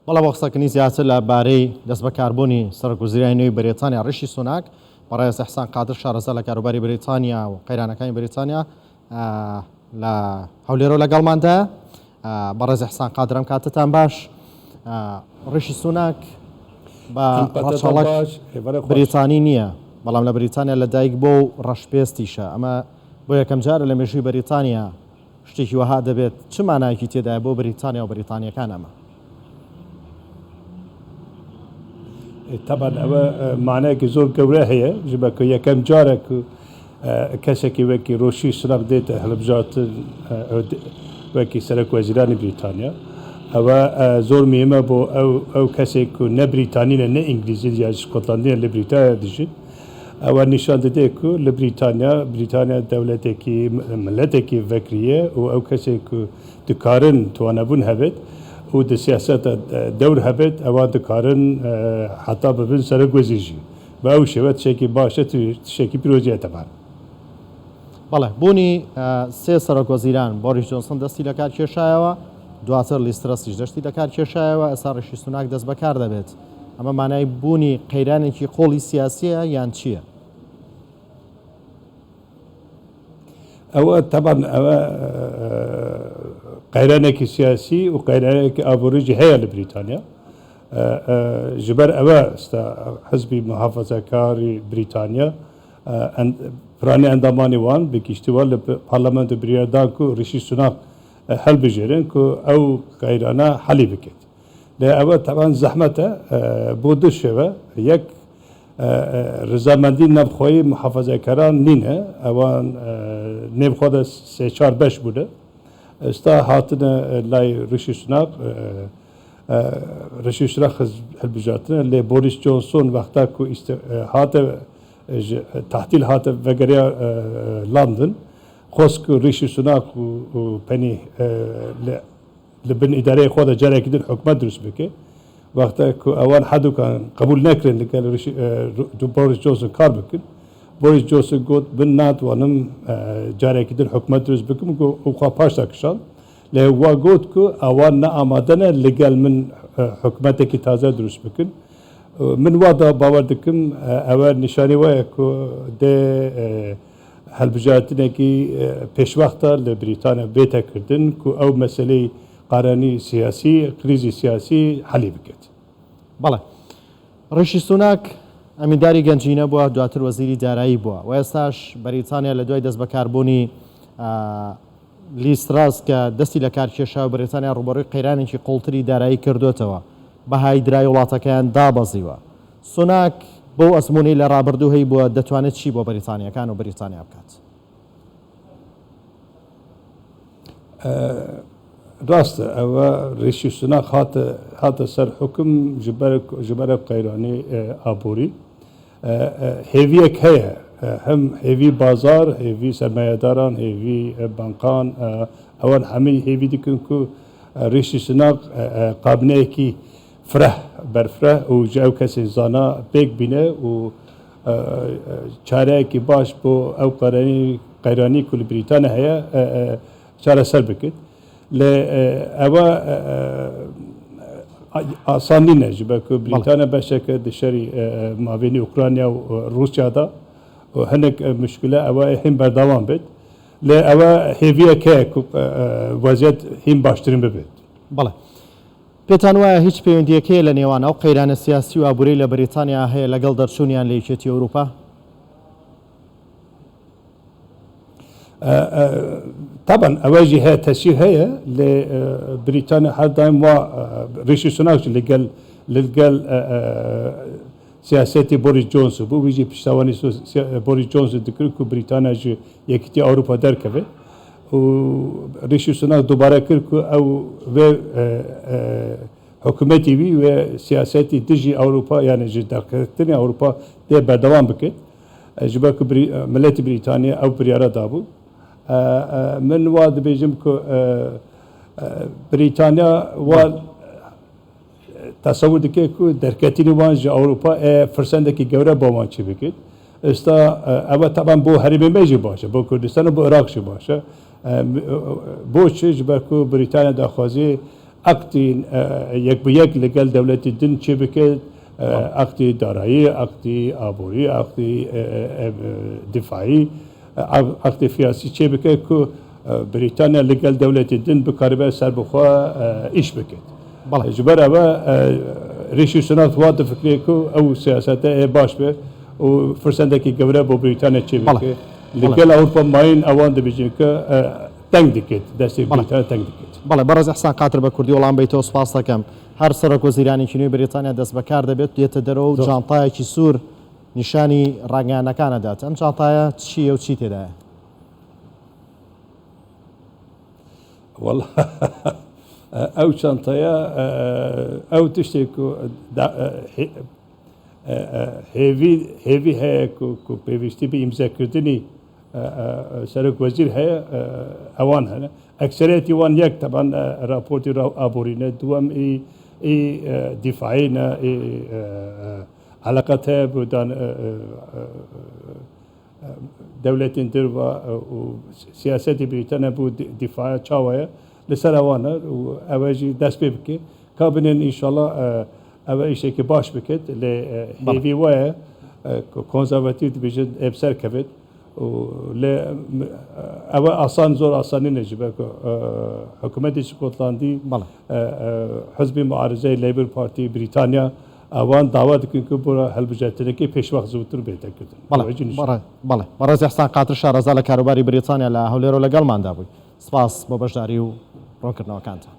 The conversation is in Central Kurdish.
بەڵام بۆ قسەکردنی زیاتر لەبارەی دەست بەکاربوونی سەرۆکوەزیرانی نوێی بەریتانیا ڕیشی سوناک بەڕێز ئەحسان قادر شارەزا لە کاروباری بریتانیا و قەیرانەکانی بریتانیا لە هەولێرە لەگەڵماندا. بەڕێز ئەحسان قادرم کاتتان باش. ڕیشی سوناک بە ڕەچەڵەک بریتانی نییە، بەڵام لە بریتانیا لە دایک بۆ و ڕەشپێستیشە. ئەمە بۆ یەکەم جارە لە مێژووی بریتانیا شتێکی وەها دەبێت. چ مانایەکی تێدایە بۆ بریتانیا و بریتانیەکان ئەمە؟ طبعا ئەوە مانایەکی زۆر گەورە هەیە ji بە یەکەم جارێک کەسێکی وەکی ڕۆشی سوناک دێتە هەڵبژاردن وەکی سەرۆکوەزیرانی بریتانیا. ئەوە زۆر مهمە بۆ ئەو کەسێک و نە بریتانیە نە ئینگلیزی یا سکۆتلاندیە لە بریتانیا دژیت. ئەوە نیشان دەدێت و لە بریتانیا دەوڵەتێکی ملەتێکی ڤەکریە و ئەو کەسێک و دکارن توانەبوون هەبێت و د سیاسەتە دەور هەبێت ئەوان دکارن حتا ببن سەرۆکوەزیرژی بە ئەو شێوە شتێکی باشە شتێکی پیرۆزیەتەمان. بەڵێ بوونی سێ سەرۆکوەزیران بۆریس جۆنسن دەستی لە کار کێشایەوە، دواتر لیز ترەسیش دەستی لە کار کێشایەوە، ئێستا ڕیشی سوناک دەست بەکار دەبێت. ئەمە مانای بوونی قەیرانێکی قۆڵی سیاسیە یان چییە؟ ئەوە تەبان ئەوە قەیرانێکی سیاسی و قەیرانێکی ئابووریجی هەیە لە بریتانیا. ji ber ئەوە ئێستا حزبی محافەزەکاری بریتانیا پرانی ئەندامانی وان بکیشتیوە لە پارلەمانت بریاردان و ڕیشی سوناک هەڵبژێرن و ئەو قەیرانە حەلی بکەیت. لە ئەوە تەبان زەحمەتە بۆ دوو شێوە. یەک ڕزامەندی نەبخۆیی محافەزەکەران نینە، ئەوان نێبخۆدە سێ چار بەش بووە. ئێستا هاتنە لای ڕیشی سوناک ڕیشی سوناک هەڵبژاردنە لێ بۆریس جۆنسۆن وەختا و هاتە تحتیل هاتە vegeriya London xwest ku ڕیشی سوناک û penî li bin îdareya xwe de carekî din hikûmet dروست bike. Wexta ku ewan hedûkan qebûl nekirin li gel Boris Johnson kar bikin, Boris Johnson got bin natwanim carekî din hikûmet dروست bikim û xwe paş dakişand. Lê wa got ku ewan ne amade ne li gel min hikûmetekî taze dروست bikin. Min wa da bawer dikim ewe nîşanî waya ku dê هەڵبژاردنێکی پێشوەختە لە بریتانیا بێتە کردن و ئەو مەسلەی قارانی سیاسی کریزی سیاسی حەلی بکەێت. بەڵێ ڕیشی سوناک ئەمینداری گەنجینە بووە، دواتر وەزیری دارایی بووە و ئێستاش بەریتانیا لە دوای دەست بەکاربوونی لیز تراس کە دەستی لە کار کێشا و بریتانیا ڕوبەڕووی قەیرانێکی قوڵتری دارایی کردوتەوە، بەهای درای وڵاتەکەیان دابەزیوە. سوناک بۆ ئەزمموی لە ڕابردوو هەی بووە دەتوانێت چی بۆ بەریتانیەکان و بریتانیا بکات؟ ڕاستە ئەوە ڕیشی سوناک هاتە سەر حکم ji ber قەیرانی ئابووری. هێویەک هەیە، هەم هێوی بازار، هێوی سەرمایهداران، هێوی بانکان، ئەوان هەمووی هێوی dikin ku ڕیشی سوناک قابنەیەکی فرح بەرفرە و ji ew kesê zana pêk bîne û çareyekî baş بۆ ئەو قەیرانî ku li Brîtanya heye çareser bikit. Lê ewe asan nîne ji ber ku Brîtanya beşeke di şerî mavênî Ukrayna û Rûsya da û hinek muşkile ewe hîn berdewam bêt. Lê ewe hêviyek heye ku weziyet hîn baştirin bibêt. بەڵێ پێتان وایە هیچ پەیوەندیەکەیە لە نێوان ئەو قەیرانە سیاسی و ئابووری لە بریتانیا هەیە لەگەڵ دەرچوونیان لە یەکێتی ئەوروپا؟ طبعا ئەوەژی هەیە تەسیر هەیە لێ بریتانیا هەردایم وا ڕیشی سوناک لەگەل سیاسەتی بۆریس جۆنسن بوو ویژی پشتاوانی بۆریس جۆنسن دکرد و بریتانیا ji یەکێتی ئەوروپا دەرکەوێت و ڕیشی سوناک دووبارە کرد و ئەو وێ حکوومەتی وی وێ سیاسەتی دژی ئەوروپا یانە ji دەرکردنی ئەوروپا دێ بەردەوام بکرد ji ber ku milletî Brîtanya ew biryara dabû. Min wa dibêjim ku Brîtanya wa tesewwür dike ku derketînê wan ji Ewropa firsendekî gewre bo wan çê bikir. Êsta ew teban bo herêmê me jî baş e, bo Kurdistan û bo Iraq jî baş e. Bo çi ji ber ku Brîtanya daxwazî عقدی یک به یک لەگەڵ دەوڵەتی دن چێ بکەێت عقدی دارایی عقدی ئابووری عقدی دفاعی عقدی فیاسی چێ بکەێت و بریتانیا لەگەڵ دەوڵەتی دن بکاربێت سەر بخوا ئیش بکەێت ji ber ev rêşî sunak wa difikirê ku ew siyasete baş be û firsendekî gewre bo Brîtanya çê bike li gel Ewropa mayîn ewan dibêjin ku teng dikit destê Brîtanya teng dikit. بەڵێ بەڕێز ئەحسان قاتر بە کوردی وەڵام بیتەوە سوپاس دەکەم هەر سەرۆک وەزیرانی نوێی بریتانیا دەست بەکار دەبێت دێتە دەرەوە و جانتایەکی سوور نیشانی ڕاگەیانەکانەدات ئەم جانتایە چییە و چی تێدایە؟ ئەو چانتەیە ئەو تشتێک هێوی هەیە و پێویستی بە ئیمزاکردنی سەرۆک وەزیر هەیە ئەوان هەنە ئەکسەرەتی وان یەک تەبان راپۆرتی ئابوورینە دووەم دیفاعینە علاقەت هەیە بۆدان دەوڵەتین در و سیاسەتی بریتانیا بۆ دیفاع چاوەیە لەسەر ئەوانە و ئەوەژی دەست پێ بکە کا بنێن ئینشاڵڵا ئەوە ئیشێکی باش بکەێت لێ هێوی وایە کۆنزەڤەتیو دبێژێت ئێبسەر کەوێت لێ ئەوە ئاسان زۆر ئاسانی نەجیبە حکوومەتی سکۆتلاندی حزبی معارزەی لیبر پارتی بریتانیا ئەوان داوا دکن کە بۆ هەڵبژێتنەکەی پێشوەخت زووتر بێتەکردن بەڵێ بەڕێز ئەحسان قاتر شارەزا لە کاروباری بریتانیا لە هەولێرۆ لەگەڵماندا بووی سپاس بۆ بەشداری و ڕۆکردنەوەکانتە.